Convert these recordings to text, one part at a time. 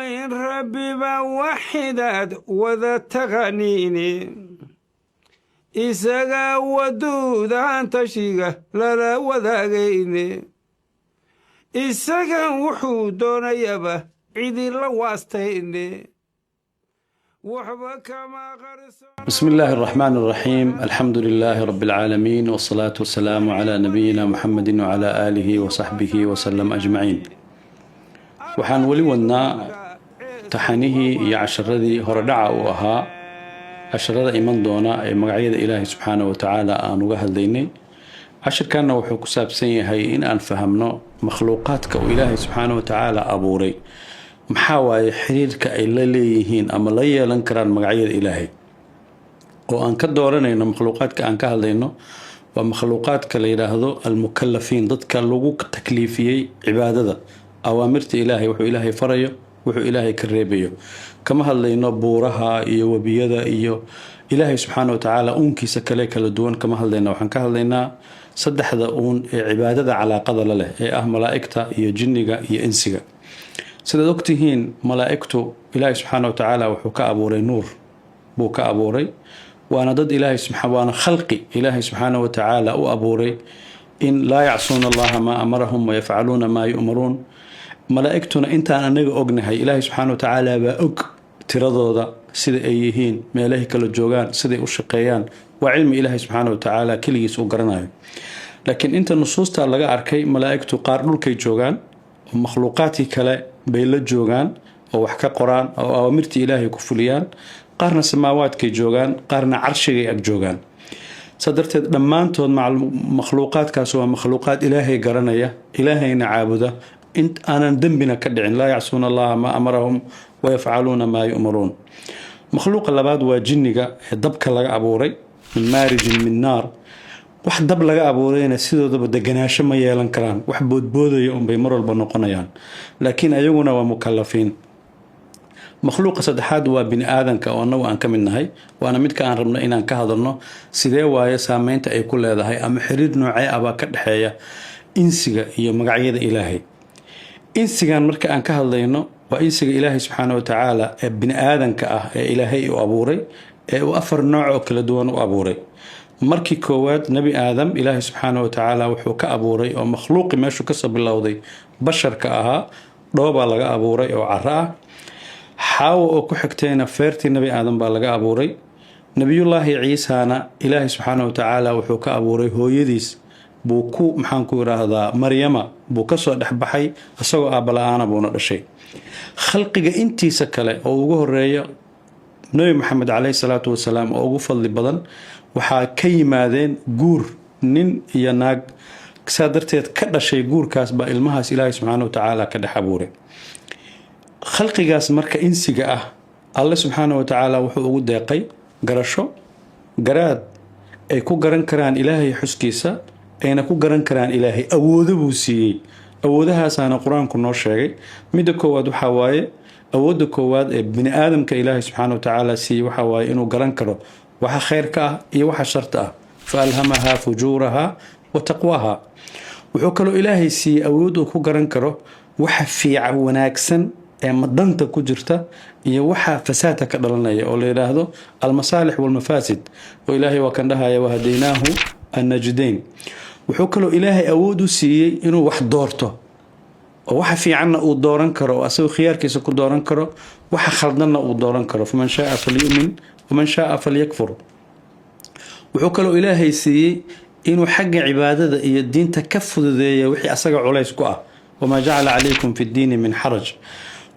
وين ربي بوحدات وذا تغنيني إساقا ودود عن تشيقة لا وذاقيني إساقا وحودون يبا عيدي لواستيني بسم الله الرحمن الرحيم. الحمد لله رب العالمين، والصلاة والسلام على نبينا محمد وعلى آله وصحبه وسلم أجمعين. وحان ولي ودنا تحانيه يا عشردي هردعا وها عشرة إيمان دونا مقعيد إلهي سبحانه وتعالى آنوغا هالديني. عشر كان وحو كساب سيهي إن أن فهمنا مخلوقاتك وإلهي سبحانه وتعالى أبوري محاواي حريرك أي لليهين أما ليا لنكران مقعيد إلهي وأن كدورنا إن مخلوقاتك أن كهالدينو ومخلوقاتك ليراهدو المكلفين ضدك اللوغوك تكليفيي عبادة أوامرت إلهي وحو إلهي فريو وحو إلهي كريبيو كما هالدينو بورها إيو وبيدا إيو إلهي سبحانه وتعالى أونكي سكاليك لدوان كما هالدينو وحن كهالدينا صدحدا أون عبادة على قدر له إيه ملائكتا إيو جنيغا إيو إنسيغا سيدا دكتهين ملائكتو إلهي سبحانه وتعالى وحو كأبوري نور بو كأبوري وأنا ضد إلهي سبحانه وأنا خلقي إلهي سبحانه وتعالى أبوري إن لا يعصون الله ما أمرهم ويفعلون ما يؤمرون ملائكتنا إنت أنا نيجي أغنهي إلهي سبحانه وتعالى بأغ ترضوضا سيدا أيهين ما إلهي كالجوغان سيدا أشقيان وعلم إلهي سبحانه وتعالى كل يسوء قرناي. لكن إنت النصوص تلقى أركي ملائكتو قارنول كي جوغان ومخلوقاتي كلا بيلا جوغان أو وحكا قرآن أو أوامرتي إلهي كفوليان قارنا سماوات كي جوغان قارنا عرشي أك جوغان صدرت دمانتون مع المخلوقات كاسوا مخلوقات إلهي قرنية إلهي نعابده انت أنا ندنبنا كدعين لا يعصون الله ما أمرهم ويفعلون ما يؤمرون. مخلوق اللباد وجنيقة دبك لغا أبوري من مارج من نار واحد دب لغا أبورينا سيدو دب دقناشا ما يالان كران واحد بودبودا يوم بيمر البنوقنيان لكن أيونا ومكلفين. مخلوق صدحاد وبن آدم كأنه أن كمنهاي وأنا مد كان ربنا إن كهذرنا سيدا ويا سامينت أي كل هذا هاي أم حرير نوعي أبا كدحية إنسجا هي مقعيد إلهي إنسجا مركا أن كهذرنا وإنسجا إلهي سبحانه وتعالى بن آدم كإلهي وأبوري وأفر نوع كل دون وأبوري مركي كواد نبي آدم إلهي سبحانه وتعالى وحو كأبوري ومخلوق ما شو كسب الله ذي بشر كأها روبا لغا أبوري وعراء حاو أو كحكتين فيرتي نبي آدم بالغا أبوري نبي الله عيسانا إلهي سبحانه وتعالى وحو كأبوري هو يديس بوكو محانكو هذا مريم بوكسو دحبحي أسوأ أبلا بونا دشي خلقك انتي سكالي أو وقوه الرئي نبي محمد عليه الصلاة والسلام أو وقوه فضل بدن وحا كيمادين قور نين يناق كسادرتيت كدا شي قور كاسبا المهاس إلهي سبحانه وتعالى كدا حبوري خلقigaas marka insiga ah Allah subhanahu wa ta'ala wuxuu ugu deeqay garasho garaad ay ku garan karaan Ilaahay xuskiisa ayna ku garan karaan Ilaahay awoodo buu siiyay awoodahaasana quraanku noo sheegay mid koowaad waxa waaye awooda koowaad ee bini aadamka Ilaahay subhanahu wa ta'ala siiyay waxa waaye inuu garan karo waxa khayrka ah iyo waxa sharta ah falhamaha fujuraha wa taqwaha wuxuu kale Ilaahay siiyay awood uu ku garan karo waxa fiican wanaagsan مدنتا كجرتا iyo waxa fasaadka ka dhalanaya oo la yiraahdo al-masalih wal mafasid oo Ilaahay waa kan dhahayo wahadeenahu an-najdayn wuxuu kale Ilaahay awood u siiyay inuu wax doorto oo waxa fiicanna uu dooran karo asoo khiyaarkiisa ku dooran karo waxa khaldanna uu dooran karo faman shaa falyu'min waman shaa falyakfur wuxuu kale Ilaahay siiyay inuu xagga cibaadada iyo diinta ka fududeeyo wixii asaga culays ku ah wama ja'ala alaykum fi ad-din min haraj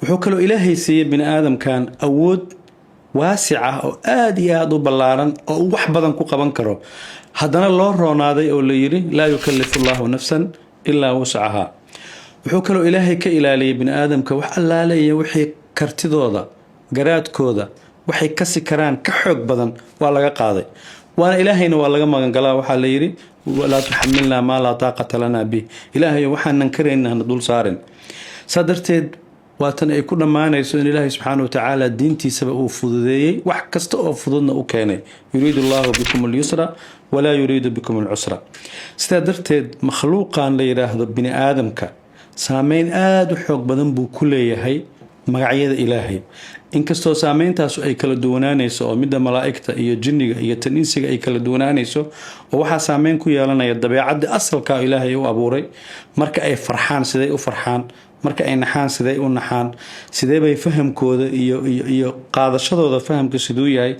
wuxuu kale Ilaahay siiyay bini aadam kan awood waasica oo aad iyo aad u ballaaran oo wax badan ku qaban karo hadana loo roonaaday oo la yiri la yukallifu Allahu nafsan illa wus'aha wuxuu kale Ilaahay ka ilaaliyay bini aadamka wax allaaleeyo wixii kartidooda garaadkooda waxay ka sikaraan ka xoog badan waa laga qaaday waana Ilaahayna waa laga magan galaa waxa la yiri wala tuhammilna ma la taqata lana bi Ilaahay waxaan kareynaa dul saarin sadarteed واتن ay ku dhamaanayso in Ilaahay subhanahu wa ta'ala diintiisa uu fududeeyay wax kasta oo fududna u keenay yuriidu Allahu bikum al-yusra wala yuriidu bikum al-usra sida darteed makhluuqan la yiraahdo bini aadamka saameyn aad u xoog badan buu ku leeyahay magacyada ilaahay inkastoo saameyntaas ay kala duwanaanayso oo midda malaa'igta iyo jinniga iyo tanisiga ay kala duwanaanayso oo waxaa saameyn ku yeelanaya dabeecadda asalka ilaahay u abuuray marka ay farxaan siday u farxaan marka ay naxaan siday u naxaan sidee bay fahamkooda iyo qaadashadooda fahamka siduu yahay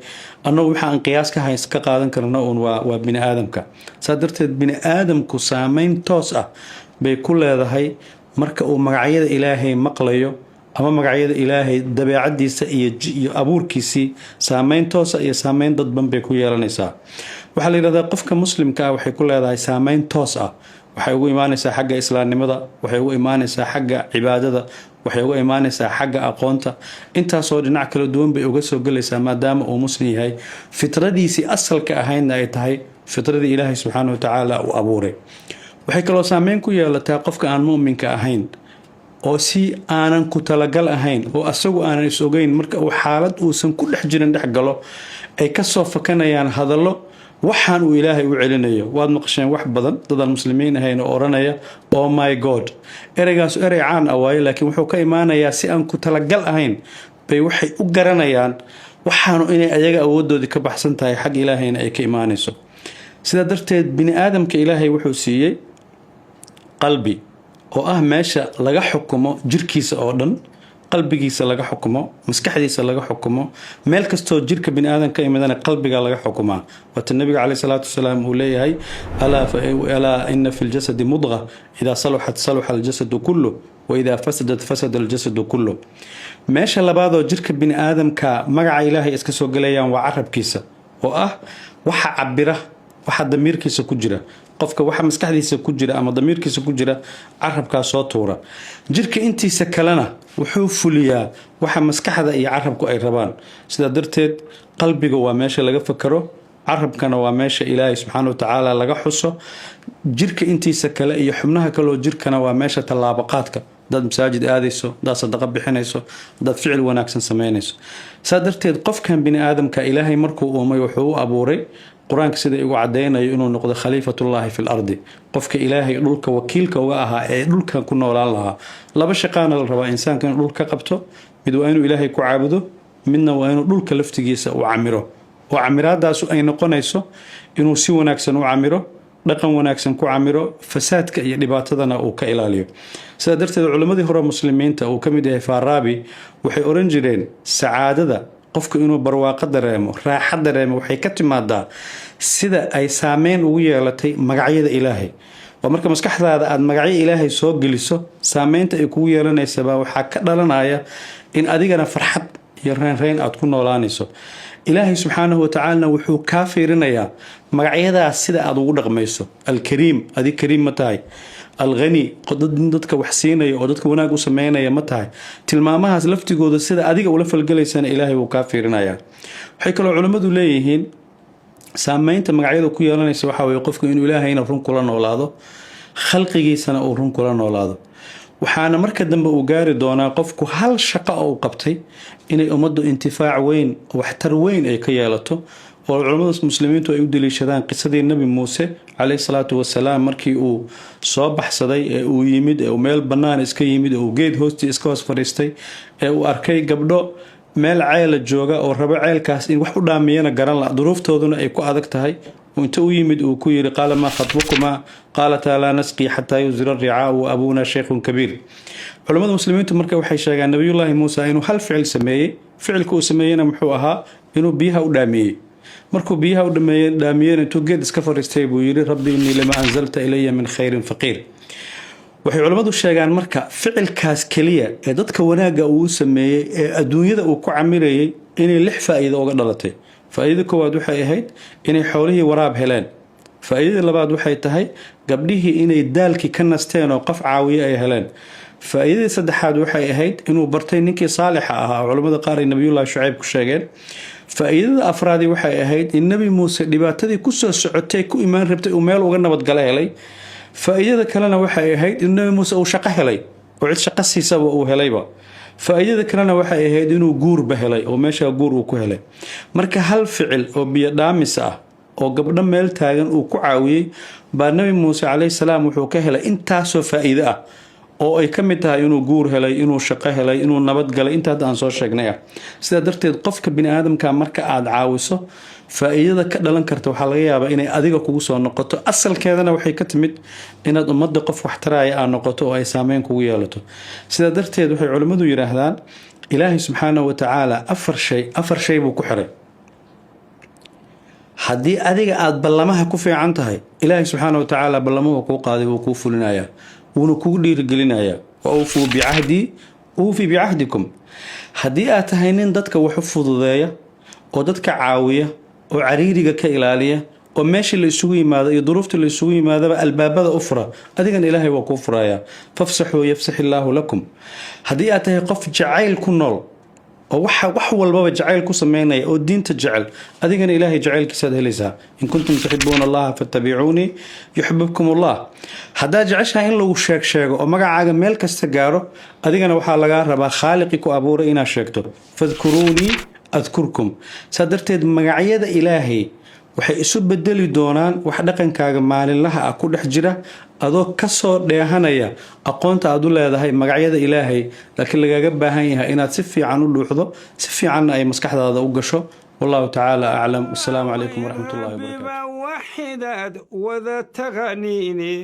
annagu waxa aan qiyaas ka qaadan karno uun waa bini aadamka saa darteed bini aadamku saameyn toos ah bay ku leedahay marka uu magacyada ilaahay maqlayo ama magacyada ilaahay dabeecadiisa iyo abuurkiisii saameyn toosa iyo saameyn dadban bay ku yeelanaysaa waxaa la yidhahdaa qofka muslimka ah waxay ku leedahay saameyn toos ah waxay ugu imaanaysaa xagga islaamnimada waxay ugu imaanaysaa xagga cibaadada waxay uga imaanaysaa xagga aqoonta intaasoo dhinac kala duwan bay uga soo gelaysaa maadaama uu muslim yahay fitradiisii asalka ahaydna ay tahay fitradii ilaahay subxaana watacaala uu abuuray waxay kaloo saameyn ku yeelataa qofka aan mu'minka ahayn oo si aanan ku talagal ahayn oo asagu aanan is ogeyn marka uu xaalad uusan ku dhex jirin dhex galo ay kasoo fakanayaan hadallo waxaan uu ilaahay u celinayo waad maqasheen wax badan dadaan muslimiin ahayn oo oranaya oh my god ereygaas erey caan ah waaye laakiin wuxuu ka imaanayaa si aan ku talagal ahayn bay waxay u garanayaan waxaanu inay ayaga awoodoodii ka baxsan tahay xag ilaahayna ay ka imaanayso sidaa darteed bini aadamka ilaahay wuxuu siiyey qalbi oo ah meesha laga xukumo jirkiisa oo dhan qalbigiisa laga xukumo maskaxdiisa laga xukumo meel kastoo jirka bini aadan ka imidana qalbiga laga xukumaa wata nabiga calayhi salaatu wasalaam uu leeyahay alaa ina fi ljasadi mudqa idaa saluxat saluxa aljasadu kullu wa idaa fasadat fasada aljasadu kullu meesha labaadoo jirka bini aadamka magaca ilaahay iska soo gelayaan waa carabkiisa oo ah waxa cabira waxa damiirkiisa ku jira qofka waxa maskaxdiisa ku jira ama damiirkiisa ku jira carabkaa soo tuura jirka intiisa kalena wuxuu fuliyaa waxa maskaxda iyo carabku ay rabaan sidaa darteed qalbiga waa meesha laga fakaro carabkana waa meesha ilaahay subxaana watacaala laga xuso jirka intiisa kale iyo xubnaha kaleoo jirkana waa meesha tallaabaqaadka dad masaajid aadayso dad sadaqa bixinayso dad ficil wanaagsan samaynayso saa darteed qofkan bini aadamka ilaahay markuu uumay wuxuu u abuuray qur-aanka sida igu cadaynayo inuu noqdo khaliifatullaahi fi lardi qofka ilaahay dhulka wakiilka uga ahaa ee dhulkan ku noolaan lahaa laba shaqaana la rabaa insaanka inuu dhul ka qabto mid waa inuu ilaahay ku caabudo midna waa inuu dhulka laftigiisa u camiro oo camiraadaasu ay noqonayso inuu si wanaagsan u camiro dhaqan wanaagsan ku camiro fasaadka iyo dhibaatadana uu ka ilaaliyo sidaa darteed culimmadii hore muslimiinta uu ka mid yahay faaraabi waxay oran jireen sacaadada qofku inuu barwaaqo dareemo raaxo dareemo waxay ka timaadaa sida ay saameyn ugu yeelatay magacyada ilaahay waa marka maskaxdaada aada magacyo ilaahay soo geliso saameynta ay kugu yeelanaysabaa waxaa ka dhalanaya in adigana farxad iyo reynreyn aada ku noolaanayso ilaahay subxaanahu watacaalana wuxuu kaa fiirinayaa magacyadaas sida aada ugu dhaqmayso alkariim adig kariim ma tahay alghani dadka wax siinaya oo dadka wanaag u sameynaya ma tahay tilmaamahaas laftigooda sida adiga ula falgalaysana ilaahay wuu kaa fiirinayaa waxay kaloo culimmadu leeyihiin saameynta magacyada ku yeelanaysa waxaa weye qofku inuu ilaahayna run kula noolaado khalqigiisana uu run kula noolaado waxaana marka dambe uu gaari doonaa qofku hal shaqo oo uu qabtay inay ummaddu intifaac weyn waxtar weyn ay ka yeelato oo culimmada muslimiintu ay u daliishadaan qisadii nabi muuse calayhi salaatu wasalaam markii uu soo baxsaday ee uu yimid ee uu meel bannaan iska yimid ee uu geed hoostii iska hoos fadhiistay ee uu arkay gabdho meel ceela jooga oo rabo ceelkaas in wax u dhaamiyana garan la duruuftooduna ay ku adag tahay inta u yimid uu ku yidhi qaala maa khatbukumaa qaalataa laa nasqii xataa yusdira ricaau wa abuuna shaykhun kabiir culimmada muslimiintu marka waxay sheegaan nabiyullaahi muusa inuu hal ficil sameeyey ficilka uu sameeyena muxuu ahaa inuu biyaha u dhaamiyey markuu biyaha u dhaamiyeen intuu geed iska fariistay buu yidhi rabbi innii lama anzalta ilaya min khayrin faqiir waxay culimmadu sheegaan marka ficilkaas keliya ee dadka wanaagga uu sameeyey ee adduunyada uu ku camirayay inay 6 faa'iido uga dhalatay faa'iidada koowaad waxay ahayd inay xoolihii waraab heleen faa'iidada labaad waxay tahay gabdhihii inay daalkii ka nasteen oo qof caawiye ay heleen faa'iidada saddexaad waxay ahayd inuu bartay ninkii saalixa ahaa culimmada qaar ay nabiyullaahi shucayb ku sheegeen faa'iidada afraadi waxay ahayd in nabi muuse dhibaatadii ku soo socotay ku imaan rabtay uu meel uga nabadgalo helay faa'iidada kalena waxay ahayd in nabi muuse uu shaqo helay oo cid shaqo siisaba uu helayba faa'iidada kalena waxay ahayd inuu guurba helay oo meeshaa guur uu ku helay marka hal ficil oo biyo dhaamis ah oo gabdho meel taagan uu ku caawiyey baa nabi muuse calayhi salaam wuxuu ka helay intaasoo faa'iido ah oo ay ka mid tahay inuu guur helay, inuu shaqo helay, inuu nabad galay, inta hadda aan soo sheegnay ah. sidaa darteed qofka bini aadamka marka aad caawiso faa'iidada ka dhalan karta waxaa laga yaabaa inay adiga kugu soo noqoto. asalkeedana waxay ka timid inaad ummadda qof wax taraya aad noqoto oo ay saameyn kugu yeelato. sidaa darteed waxay culimmadu yidhaahdaan ilaahay subxaanahu wa tacaala afar shay buu ku xiray. haddii adiga aad ballamaha ku fiican tahay, ilaahay subxaanahu wa tacaala ballamuhu kuu qaaday wuu kuu fulinayaa, wuuna kugu dhiirigelinayaa. wa awfuu bicahdii uufi bicahdikum. haddii aad tahay nin dadka wax u fududeeya oo dadka caawiya oo cariiriga ka ilaaliya oo meeshii la isugu yimaado iyo duruuftii la isugu yimaadaba albaabada u fura, adigana ilaahay waa kuu furayaa. fafsaxuu yafsax illaahu lakum. haddii aad tahay qof jacayl ku nool oo wax walbaba jacayl ku sameynaya oo diinta jecel, adigana ilaahay jacaylkiisaad helaysaa. in kuntum tuxibuuna allaha fattabicuunii yuxbibkum allah. haddaad jeceshahay in lagu sheego oo magacaaga meel kasta gaaro, adigana waxaa lagaa rabaa khaaliqii ku abuuray inaad sheegto fadkuruunii adkurkum. saa darteed magacyada ilaahay waxay isu bedeli doonaan wax dhaqankaaga maalinlaha ah ku dhex jira, adoo kasoo dheehanaya aqoonta aad u leedahay magacyada ilaahay. laakiin lagaaga baahan yahay inaad si fiican u dhuuxdo, si fiicanna ay maskaxdaada u gasho. wallahu tacaala aclam. wasalaamu calaykum waraxmat ullahi wabarakaatu. waxidaad wada taqaniini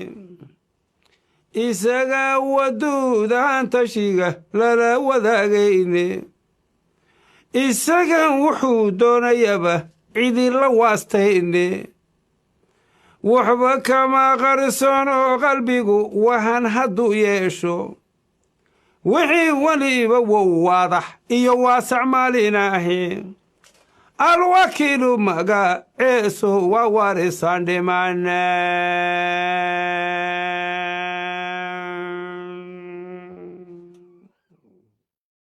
isaga waduudaan tashiga lala wadaagayne, isagan wuxuu doonayaba cidi la waastayne. waxba kama qarsono qalbigu wahan hadduu yeesho, wixii weliba wow waadax iyo waasac maalinaahi. alwakiilu magaceesu waa warisaan dhimane.